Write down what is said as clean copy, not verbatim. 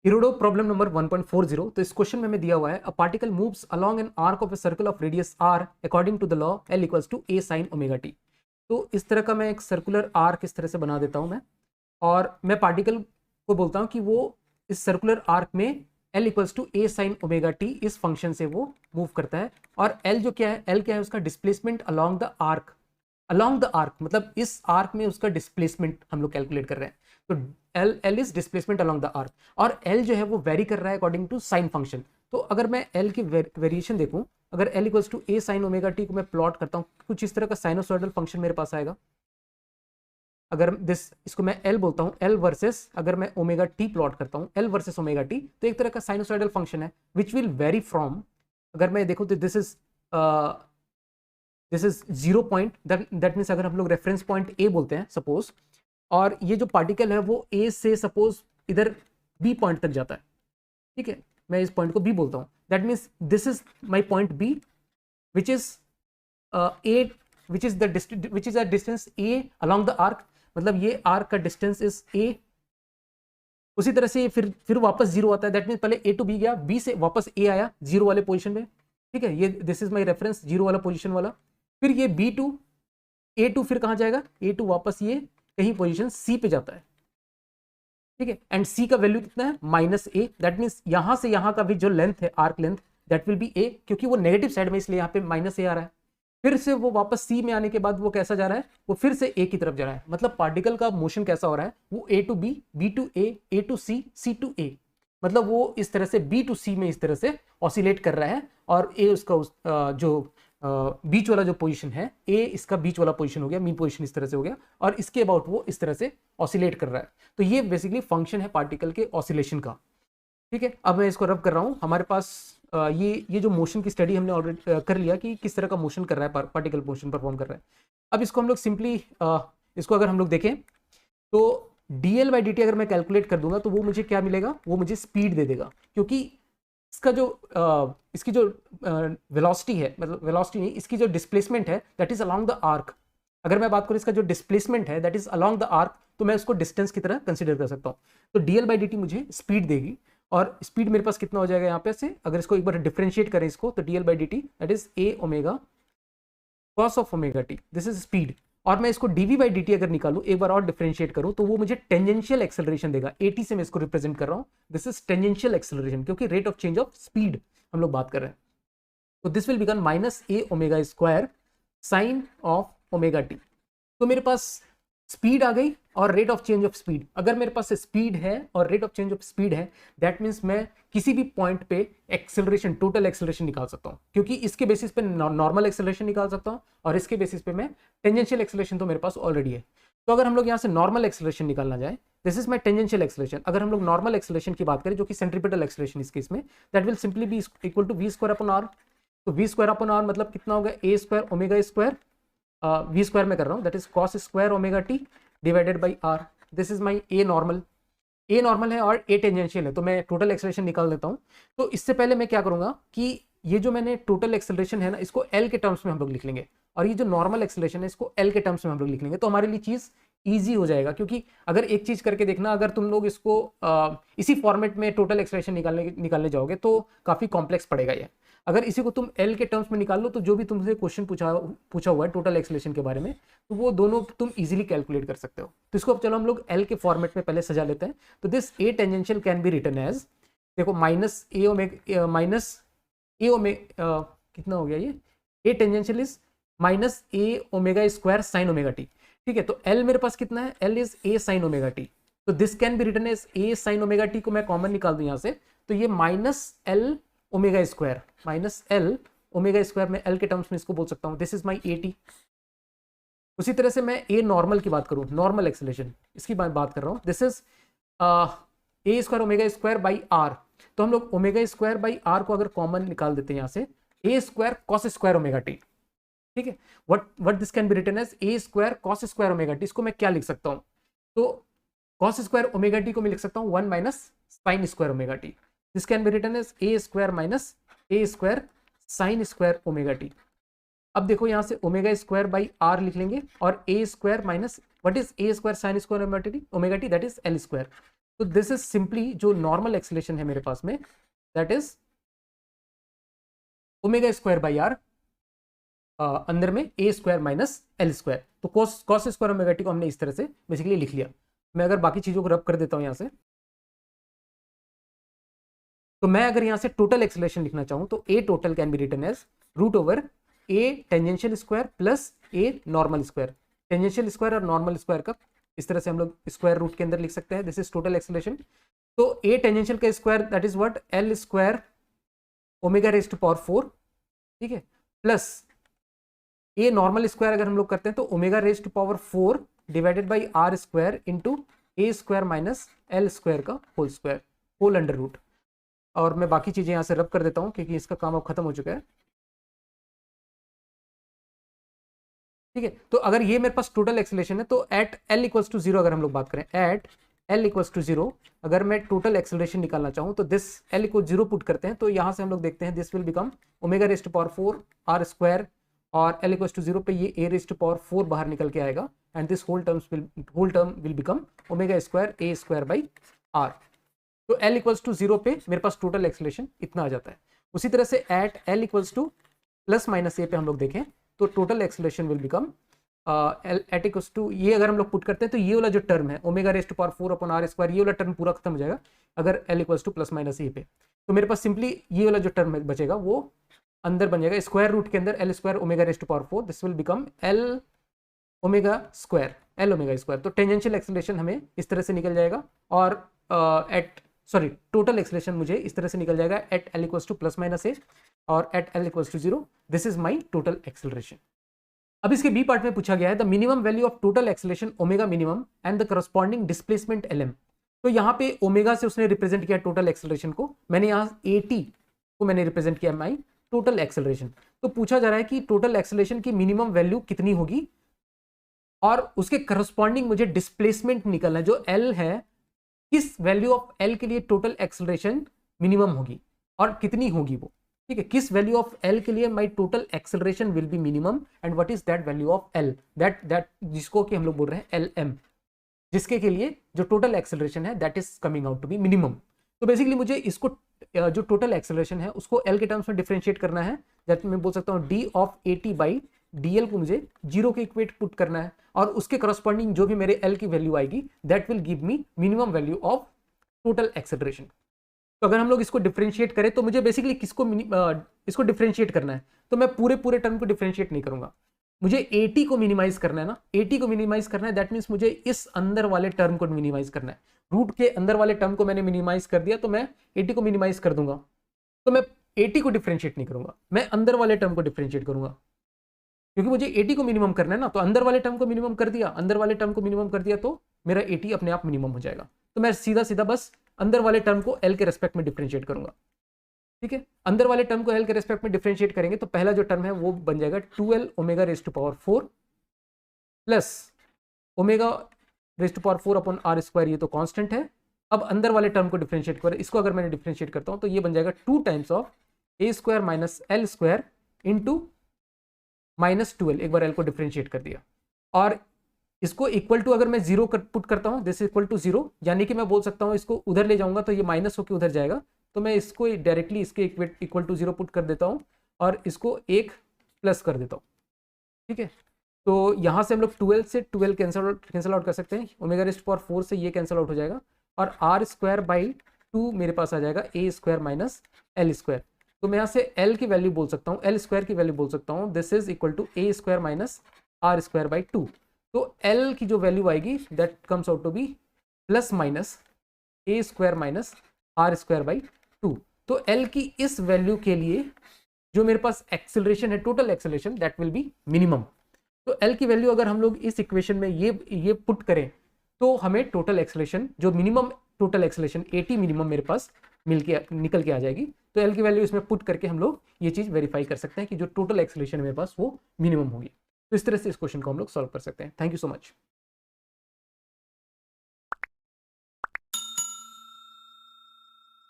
इरोडो problem number 1.40। तो इस question में हमें दिया हुआ है a particle moves along an arc of a circle of radius R according to the law L equals to A sine omega T. तो इस तरह का मैं एक सर्कुलर आर्क इस तरह से बना देता हूं मैं, और मैं पार्टिकल को बोलता हूं कि वो इस सर्कुलर आर्क में L equals to A sine omega T इस फंक्शन से वो मूव करता है। और एल जो क्या है, एल क्या है, उसका displacement along the arc. Along the arc मतलब इस आर्क में उसका डिस्प्लेसमेंट हम लोग कैलकुलेट कर रहे हैं। तो L L is displacement along the arc, और एल जो है वो वेरी कर रहा है अकॉर्डिंग टू साइन फंक्शन। तो अगर मैं एल की वेरिएशन देखूं, अगर L equals to A sine omega T को मैं प्लॉट करता हूं, कुछ इस तरह का साइनोसॉइडल फंक्शन मेरे पास आएगा। अगर इसको मैं एल बोलता हूं, एल वर्सेस अगर मैं ओमेगा टी प्लॉट करता हूं, एल वर्सेस ओमेगा टी, तो एक तरह का साइनोसॉइडल फंक्शन है विच विल वेरी फ्रॉम, अगर मैं देखूं तो this is 0 point, that means अगर हम लोग रेफरेंस पॉइंट ए बोलते हैं सपोज, और ये जो पार्टिकल है वो ए से सपोज इधर बी पॉइंट तक जाता है, ठीक है, मैं इस पॉइंट को बी बोलता हूँ, that means this is my point B which is A, which is a distance A along the arc, मतलब ये आर्क का डिस्टेंस इज ए। उसी तरह से फिर वापस जीरो आता है, दैट मीन्स पहले ए टू बी गया, बी से वापस ए आया जीरो वाले पोजीशन में, ठीक है, ये this is my reference zero वाला पोजीशन वाला। फिर ये बी टू ए टू फिर कहाँ जाएगा, ए टू वापस ये कहीं पोजीशन सी पे जाता है, ठीक है, एंड सी का वैल्यू कितना है, माइनस ए, दैट मीन्स यहां से यहां का भी जो लेंथ है, arc length, that will be a, क्योंकि वो नेगेटिव साइड में इसलिए यहाँ पे माइनस ए आ रहा है। फिर से वो वापस सी में आने के बाद वो कैसा जा रहा है, वो फिर से ए की तरफ जा रहा है, मतलब पार्टिकल का मोशन कैसा हो रहा है, वो A to B to A to C to A, मतलब वो इस तरह से बी टू सी में इस तरह से ऑसिलेट कर रहा है, और ए उसका जो बीच वाला जो पोजीशन है, ए इसका बीच वाला पोजीशन हो गया, मीन पोजीशन इस तरह से हो गया, और इसके अबाउट वो इस तरह से ऑसिलेट कर रहा है। तो ये बेसिकली फंक्शन है पार्टिकल के ऑसिलेशन का, ठीक है। अब मैं इसको रब कर रहा हूँ, हमारे पास ये जो मोशन की स्टडी हमने ऑलरेडी कर लिया कि किस तरह का मोशन कर रहा है, पार्टिकल मोशन परफॉर्म कर रहा है। अब इसको हम लोग सिंपली इसको अगर हम लोग देखें तो dl बाई dt अगर मैं कैलकुलेट कर दूंगा तो वो मुझे क्या मिलेगा, वो मुझे स्पीड दे देगा, क्योंकि इसका जो इसकी जो वेलोसिटी है, मतलब वेलोसिटी नहीं, इसकी जो डिस्प्लेसमेंट है that is along the arc. अगर मैं बात करूं इसका जो डिस्प्लेसमेंट है that is along the arc, तो मैं उसको डिस्टेंस की तरह कंसीडर कर सकता हूं। तो dl बाई dt मुझे स्पीड देगी, और स्पीड मेरे पास कितना हो जाएगा यहाँ पे से, अगर इसको एक बार डिफरेंशिएट करें इसको, तो dl by dt that is a omega cos of omega T, this is speed. और मैं इसको dv बाई dt अगर निकालूं, एक बार और डिफरेंशिएट करूं, तो वो मुझे टेंजेंशियल एक्सेलरेशन देगा, at से मैं इसको रिप्रेजेंट कर रहा हूं, दिस इज टेंजेंशियल एक्सेलरेशन, क्योंकि rate of change of speed हम लोग बात कर रहे हैं। तो this will become minus a omega square sign of omega T. तो मेरे पास स्पीड आ गई और rate of change of speed. अगर मेरे पास स्पीड है और rate of change of speed है, दैट मीन्स मैं किसी भी पॉइंट पे एक्सेलरेशन, टोटल एक्सेलरेशन निकाल सकता हूं, क्योंकि इसके बेसिस पे नॉर्मल एक्सेलरेशन निकाल सकता हूं, और इसके बेसिस पे मैं टेंजेंशियल एक्सेलरेशन तो मेरे पास ऑलरेडी है। तो अगर हम लोग यहाँ से नॉर्मल एक्सेलरेशन निकालना जाए, this is my tangential acceleration. अगर हम लोग नॉर्मल एक्सेलरेशन की बात करें, जो कि सेंट्रीपिटल एक्सेलरेशन इस केस में, that will simply be equal to v square upon r. तो वी स्क्वायर अपॉन आर मतलब कितना होगा, a square omega square, v square में कर रहा हूँ, that is cos square omega t divided by r. This is my a normal, a normal है और ए टेंजेंशियल है, तो मैं टोटल एक्सेलरेशन निकाल लेता हूँ। तो इससे पहले मैं क्या करूंगा कि ये जो मैंने टोटल एक्सेलरेशन है ना, इसको एल के टर्म्स में हम लोग लिख लेंगे, और ये जो नॉर्मल एक्सेलरेशन है इसको एल के टर्म्स में हम लोग लिख लेंगे, तो हमारे लिए चीज ईजी हो जाएगा। क्योंकि अगर एक चीज करके देखना, अगर तुम लोग इसको इसी फॉर्मेट में टोटल एक्सेलरेशन निकालने जाओगे तो काफी कॉम्प्लेक्स पड़ेगा ये। अगर इसी को तुम एल के टर्म्स में निकाल लो, तो जो भी तुमसे क्वेश्चन पूछा हुआ है टोटल एक्सेलरेशन के बारे में, तो वो दोनों तुम इजीली कैलकुलेट कर सकते हो। तो इसको अब चलो हम लोग एल के फॉर्मेट में पहले सजा लेते हैं। तो this a tangential can be written as, देखो माइनस ए कितना हो गया ये, a tangential is minus a omega square sine omega t, ठीक है। तो एल मेरे पास कितना है, l is a sine omega T, तो this can be written as a sine omega T को मैं कॉमन निकाल दूं यहां से, तो ये minus l omega square, minus l omega square में एल के टर्म्स में इसको बोल सकता हूं, this is my A T. उसी तरह से मैं ए नॉर्मल की बात करूं, नॉर्मल एक्सेलरेशन इसकी बात कर रहा हूं, this is A square omega square by R. तो हम लोग ओमेगा स्क्वायर बाई आर को अगर कॉमन निकाल देते हैं यहां से, a square cos square omega t, ठीक है। What this can be written as A square cos square omega t. इसको मैं क्या लिख सकता हूं, तो कॉस स्क्वायर ओमेगा टी को मैं लिख सकता हूं 1 minus sine square omega T. This can be written as A square minus A square sine square omega T. अब देखो यहां से ओमेगा स्क्वायर बाई आर लिख लेंगे, और a square minus what is A square sine square omega t, that is l square. तो this is simply जो normal acceleration है मेरे पास में, that is omega square by r अंदर में a square minus l square. तो cos square omega T को हमने इस तरह से बेसिकली लिख लिया। मैं अगर बाकी चीजों को रब कर देता हूं यहां से, तो मैं अगर यहां से टोटल एक्सेलरेशन लिखना चाहूं तो a total can be written as root over a tangential square plus a normal square. Tangential square और नॉर्मल स्क्वायर का इस तरह से हम लोग स्क्वायर रूट के अंदर लिख सकते हैं। This is total acceleration. तो ए टेंजेंशियल का square that is what L square omega raise to power 4, ठीक है, प्लस ए नॉर्मल स्क्वायर अगर हम लोग करते हैं तो omega raise to power 4 divided by r square into a square minus l square का whole square, whole under root. और मैं बाकी चीजें यहां से रब कर देता हूं क्योंकि इसका काम अब खत्म हो चुका है, ठीक है। तो अगर ये मेरे पास टोटल एक्सेलरेशन है तो एट एल इक्वल्स टू 0 अगर हम लोग बात करें, एट एल इक्वल्स टू 0 अगर मैं टोटल एक्सेलरेशन निकालना चाहूं तो दिस एल इक्वल 0 पुट करते हैं तो यहां से हम लोग देखते हैं this will become omega raise to power 4 R square, और एल इक्वल्स टू 0 पे ये ए रेज टू पावर 4 बाहर निकल के आएगा, and this whole term will become omega square A square by R. तो एल इक्वल्स टू 0 पे मेरे पास टोटल एक्सेलरेशन इतना आ जाता है। उसी तरह से at l equals to plus minus a पे हम लोग देखें तो total acceleration will become at equals to, ये अगर हम लोग पुट करते हैं तो ये वाला जो टर्म है omega raise to power 4 upon are square, ये वाला टर्म पूरा खत्म हो जाएगा अगर L equals to plus minus a पे। तो मेरे पास सिंपली ये वाला जो टर्म बचेगा वो अंदर बन जाएगा स्क्वायर रूट के अंदर L square omega raise to power 4, this will become L omega square, L omega square. तो टेंजेंशियल एक्सेलरेशन हमें इस तरह से निकल जाएगा, और टोटल एक्सेलरेशन मुझे इस तरह से निकल जाएगा at l equals to plus minus a और at l equals to 0। This is my total acceleration. अब इसके बी पार्ट में पूछा गया है the minimum value of total acceleration omega minimum and the corresponding displacement l m. तो यहाँ पे ओमेगा से उसने रिप्रेजेंट किया टोटल एक्सेलरेशन को, मैंने यहाँ ए टी को मैंने रिप्रेजेंट किया माई टोटल एक्सेलरेशन। तो पूछा जा रहा है कि टोटल एक्सेलरेशन की मिनिमम वैल्यू कितनी होगी और उसके करस्पॉन्डिंग मुझे डिस्प्लेसमेंट निकलना है, जो एल है किस वैल्यू ऑफ एल के लिए टोटल एक्सेलरेशन मिनिमम होगी और कितनी होगी वो, ठीक है, किस वैल्यू ऑफ एल के लिए माई total acceleration will be minimum and what is that value of L, that जिसको कि हम लोग बोल रहे हैं एल एम, जिसके के लिए जो टोटल एक्सेलरेशन है that is coming out to be minimum. तो बेसिकली मुझे इसको जो टोटल एक्सेलरेशन है उसको एल के टर्म्स में डिफरेंशिएट करना है, जैसे मैं बोल सकता हूँ D of A T by D L को मुझे 0 के इक्वेट पुट करना है, और उसके करस्पॉन्डिंग जो भी मेरे एल की वैल्यू आएगी that will give me minimum value of total acceleration. तो अगर हम लोग इसको डिफरेंशिएट करें तो मुझे बेसिकली इसको डिफरेंशिएट करना है, तो मैं पूरे टर्म को डिफरेंशिएट नहीं करूंगा, मुझे एटी को मिनिमाइज करना है ना, एटी को मिनिमाइज करना है, दैट मीन्स मुझे इस अंदर वाले टर्म को मिनिमाइज करना है। रूट के अंदर वाले टर्म को मैंने मिनिमाइज कर दिया तो मैं एटी को मिनिमाइज कर दूंगा, तो मैं एटी को डिफरेंशिएट नहीं करूंगा, मैं अंदर वाले टर्म को डिफरेंशिएट करूंगा, क्योंकि मुझे एटी को मिनिमम करना है ना। तो अंदर वाले टर्म को मिनिमम कर दिया, अंदर वाले टर्म को मिनिमम कर दिया तो मेरा एटी अपने आप मिनिमम हो जाएगा। तो मैं सीधा बस अंदर वाले टर्म को एल के रेस्पेक्ट में डिफरेंशिएट करूंगा, ठीक है। अंदर वाले टर्म को एल के रेस्पेक्ट में डिफरेंशिएट करेंगे तो पहला जो टर्म है वो बन जाएगा 2l omega raise to power 4 plus omega raise to power 4 upon are square, ये तो कांस्टेंट है। अब अंदर वाले टर्म को डिफरेंशिएट करें, इसको अगर मैंने डिफरेंशिएट करता हूं तो ये बन जाएगा 2 times of A square minus l square into minus 2l, एक बार एल को डिफरेंशिएट कर दिया, और इसको इक्वल टू अगर मैं 0 पुट करता हूं, दिस इक्वल टू 0, यानी कि मैं बोल सकता हूं इसको उधर ले जाऊंगा तो ये माइनस होकर उधर जाएगा, तो मैं इसको डायरेक्टली इसके इक्वल टू 0 पुट कर देता हूं और इसको 1 प्लस कर देता हूं, ठीक है। तो यहां से हम लोग 12 से 12 कैंसिल आउट कर सकते हैं, ओमेगा रेज़ टू पावर 4 से ये कैंसिल आउट हो जाएगा, और आर स्क्वायर बाई 2 मेरे पास आ जाएगा ए स्क्वायर माइनस एल स्क्वायर। तो मैं यहाँ से एल की वैल्यू बोल सकता हूँ, एल स्क्वायर की वैल्यू बोल सकता हूँ, this is equal to A square minus R square by 2। तो एल की जो वैल्यू आएगी that comes out to be plus minus A square minus R square by 2। तो एल की इस वैल्यू के लिए जो मेरे पास एक्सेलरेशन है, total acceleration, that will B minimum. तो एल की वैल्यू अगर हम लोग इस इक्वेशन में ये पुट करें तो हमें टोटल एक्सेलरेशन जो मिनिमम टोटल एक्सेलरेशन 80 मिनिमम मेरे पास निकल के आ जाएगी। तो एल की वैल्यू इसमें पुट करके हम लोग ये चीज़ वेरीफाई कर सकते हैं कि जो टोटल एक्सेलरेशन है मेरे पास वो मिनिमम होगी। तो इस तरह से इस क्वेश्चन को हम लोग सॉल्व कर सकते हैं। Thank you so much.